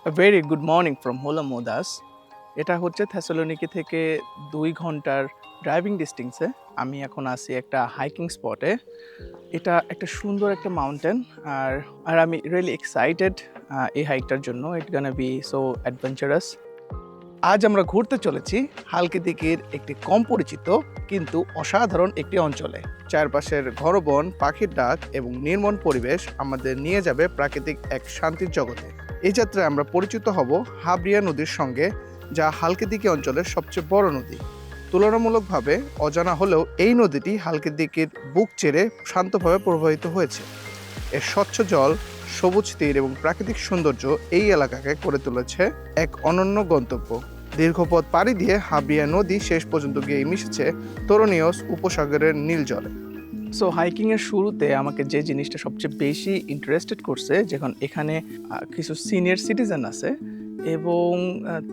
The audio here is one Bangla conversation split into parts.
A very good morning from Holomodas. এটা হচ্ছে থেসalonicি থেকে 2 ঘন্টার ড্রাইভিং ডিস্টেন্সে। আমি এখন আছি একটা হাইকিং স্পটে। এটা একটা সুন্দর একটা মাউন্টেন আর আমি রিয়েলি এক্সাইটেড এই হাইকটার জন্য। It's gonna be so adventurous. আজ আমরা ঘুরতে চলেছি হালকিদিকির একটি কম পরিচিত কিন্তু অসাধারণ একটি অঞ্চলে। চারপাশের ঘন বন, পাখির ডাক এবং নির্মল পরিবেশ আমাদের নিয়ে যাবে প্রাকৃতিক এক শান্তির জগতে। এই যাত্রায় আমরা পরিচিত হব হাবরিয়া নদীর সঙ্গে, যা হালকিদিকি অঞ্চলের সবচেয়ে বড় নদী। তুলনামূলকভাবে অজানা হলেও এই নদীটি হালকিদিকির বুক চেড়ে শান্তভাবে প্রবাহিত হয়েছে। এর স্বচ্ছ জল, সবুজ তীর এবং প্রাকৃতিক সৌন্দর্য এই এলাকাকে করে তুলেছে এক অনন্য গন্তব্য। দীর্ঘ পথ পাড়ি দিয়ে হাবরিয়া নদী শেষ পর্যন্ত গিয়ে মিশেছে তোরনিয়স উপসাগরের নীল জলে। সো হাইকিংয়ের শুরুতে আমাকে যে জিনিসটা সবচেয়ে বেশি ইন্টারেস্টেড করছে, যখন এখানে কিছু সিনিয়র সিটিজেন আছে এবং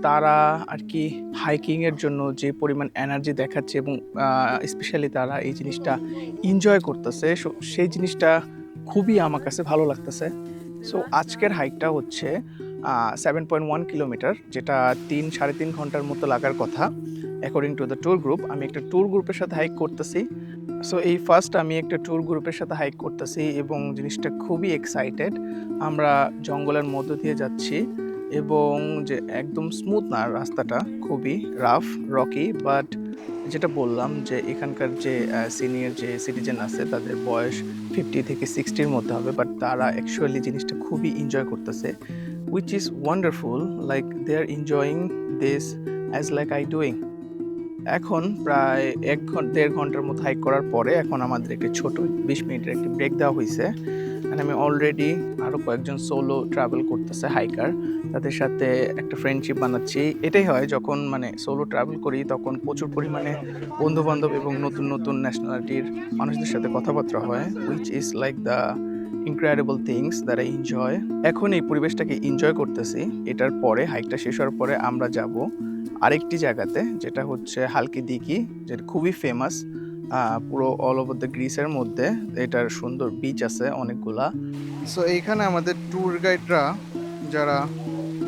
তারা আর কি হাইকিংয়ের জন্য যে পরিমাণ এনার্জি দেখাচ্ছে এবং স্পেশালি তারা এই জিনিসটা এনজয় করতেছে, সেই জিনিসটা খুবই আমার কাছে ভালো লাগতেছে। সো আজকের হাইকটা হচ্ছে 7.1 কিলোমিটার, যেটা 3-3.5 ঘন্টার মতো লাগার কথা according to the tour group. আমি একটা ট্যুর গ্রুপের সাথে হাইক করতেছি। সো এই ফার্স্ট আমি একটা ট্যুর গ্রুপের সাথে হাইক করতেছি এবং জিনিসটা খুবই এক্সাইটেড। আমরা জঙ্গলের মধ্য দিয়ে যাচ্ছি এবং যে একদম স্মুথ না রাস্তাটা, খুবই রাফ রকি। বাট যেটা বললাম যে এখানকার যে সিনিয়র যে সিটিজেন আছে তাদের বয়স 50 থেকে 60-র মধ্যে হবে, বাট তারা অ্যাকচুয়ালি জিনিসটা খুবই এনজয় করতেছে, which is wonderful. Like they are enjoying this as like I doing. এখন প্রায় 1-1.5 ঘন্টার মতো হাইক করার পরে এখন আমাদের একটি ছোট 20 মিনিটের একটি ব্রেক দেওয়া হয়েছে। আমি অলরেডি আরও কয়েকজন সোলো ট্রাভেল করতেছে হাইকার, তাদের সাথে একটা ফ্রেন্ডশিপ বানাচ্ছি। এটাই হয় যখন মানে সোলো ট্রাভেল করি, তখন প্রচুর পরিমাণে বন্ধুবান্ধব এবং নতুন নতুন ন্যাশনালিটির মানুষদের সাথে কথাবার্তা হয়, which is like the incredible things that I enjoy. এখন এই পরিবেশটাকে এনজয় করতেছি। এটার পরে হাইকটা শেষ হওয়ার পরে আমরা যাব আরেকটি জায়গাতে, যেটা হচ্ছে হালকিদিকি, যেটা খুবই ফেমাস পুরো অল ওভার দ্য গ্রিসের মধ্যে। এটার সুন্দর বিচ আছে অনেকগুলা। সো এইখানে আমাদের ট্যুর গাইডরা যারা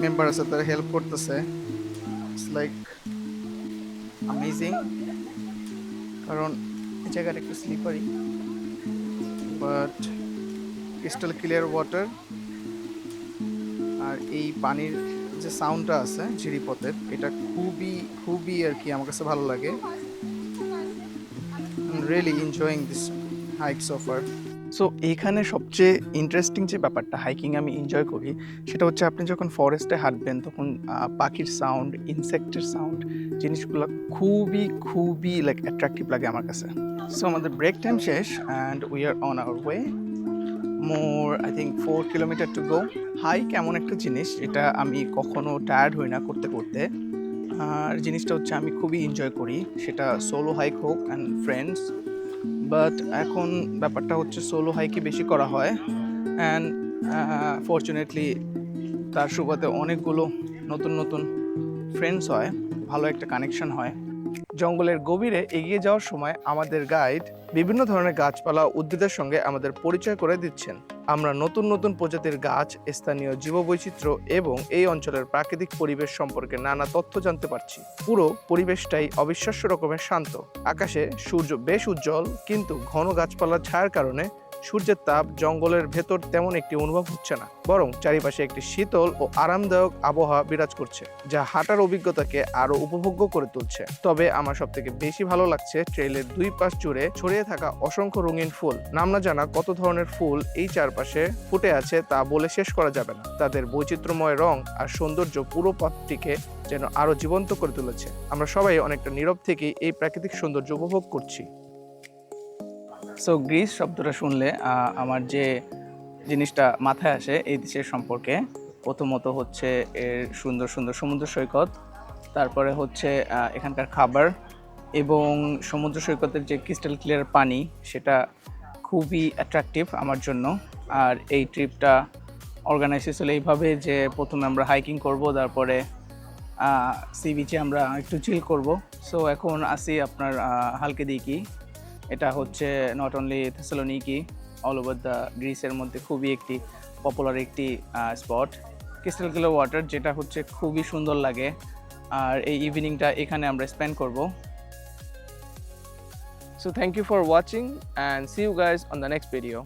মেম্বার আছে তারা হেল্প করতেছে। ইটস লাইক অ্যামেজিং, কারণ এই জায়গাটা একটু slippery but crystal clear water. আর এই পানির যে সাউন্ডটা আছে ঝিরিপথের, এটা খুবই খুবই আর কি আমার কাছে ভালো লাগে। Really enjoying this hike so far. So এইখানে সবচেয়ে ইন্টারেস্টিং যে ব্যাপারটা হাইকিং আমি এনজয় করি, সেটা হচ্ছে আপনি যখন ফরেস্টে হাঁটবেন তখন পাখির সাউন্ড, ইনসেক্টের সাউন্ড, জিনিসগুলো খুবই খুবই লাইক অ্যাট্রাকটিভ লাগে আমার কাছে। সো আমাদের ব্রেক টাইম শেষ and we are on our way. More I think 4 kilometre to go. Hike এমন একটা জিনিস যেটা আমি কখনো টায়ার্ড হই না করতে করতে। আর জিনিসটা হচ্ছে আমি খুবই এনজয় করি, সেটা সোলো হাইক হোক অ্যান্ড ফ্রেন্ডস। বাট এখন ব্যাপারটা হচ্ছে সোলো হাইকই বেশি করা হয় অ্যান্ড ফর্চুনেটলি তার সুবাদে অনেকগুলো নতুন নতুন ফ্রেন্ডস হয়, ভালো একটা কানেকশন হয়। জঙ্গলের গভীরে এগিয়ে যাওয়ার সময় আমাদের গাইড বিভিন্ন ধরনের গাছপালা উদ্ভিদের সঙ্গে আমাদের পরিচয় করে দিচ্ছেন। আমরা নতুন নতুন প্রজাতির গাছ, স্থানীয় জীববৈচিত্র্য এবং এই অঞ্চলের প্রাকৃতিক পরিবেশ সম্পর্কে নানা তথ্য জানতে পারছি। পুরো পরিবেশটাই অবিশ্বাস্য রকমের শান্ত। আকাশে সূর্য বেশ উজ্জ্বল, কিন্তু ঘন গাছপালার ছায়ার কারণে সূর্যের তাপ জঙ্গলের ভেতর তেমন একটি অনুভব হচ্ছে না, বরং চারিপাশে একটি শীতল ও আরামদায়ক আবহাওয়া বিরাজ করছে, যা হাঁটার অভিজ্ঞতাকে আরো উপভোগ্য করে তুলছে। তবে আমার সবথেকে বেশি ভালো লাগছে ট্রেইলের দুই পাশ জুড়ে ছড়িয়ে থাকা অসংখ্য রঙিন ফুল। নাম না জানা কত ধরনের ফুল এই চারপাশে ফুটে আছে তা বলে শেষ করা যাবে না। তাদের বৈচিত্র্যময় রং আর সৌন্দর্য পুরো পথটিকে যেন আরো জীবন্ত করে তুলেছে। আমরা সবাই অনেকটা নীরব থেকে এই প্রাকৃতিক সৌন্দর্য উপভোগ করছি। সো গ্রিস শব্দটা শুনলে আমার যে জিনিসটা মাথায় আসে এই দেশের সম্পর্কে, প্রথমত হচ্ছে এর সুন্দর সুন্দর সমুদ্র সৈকত, তারপরে হচ্ছে এখানকার খাবার এবং সমুদ্র সৈকতের যে ক্রিস্টাল ক্লিয়ার পানি, সেটা খুবই অ্যাট্রাকটিভ আমার জন্য। আর এই ট্রিপটা অর্গানাইজ হয়েছিল এইভাবে যে প্রথমে আমরা হাইকিং করব, তারপরে সি বিচে আমরা একটু চিল করব। সো এখন আসি আপনার হালকিদিকি। এটা হচ্ছে not only Thessaloniki, all over the গ্রিসের মধ্যে খুবই একটি পপুলার একটি স্পট। ক্রিস্টাল ক্লিয়ার ওয়াটার, যেটা হচ্ছে খুবই সুন্দর লাগে। আর এই ইভিনিংটা এখানে আমরা স্পেন্ড করব। So thank you for watching and see you guys on the next video.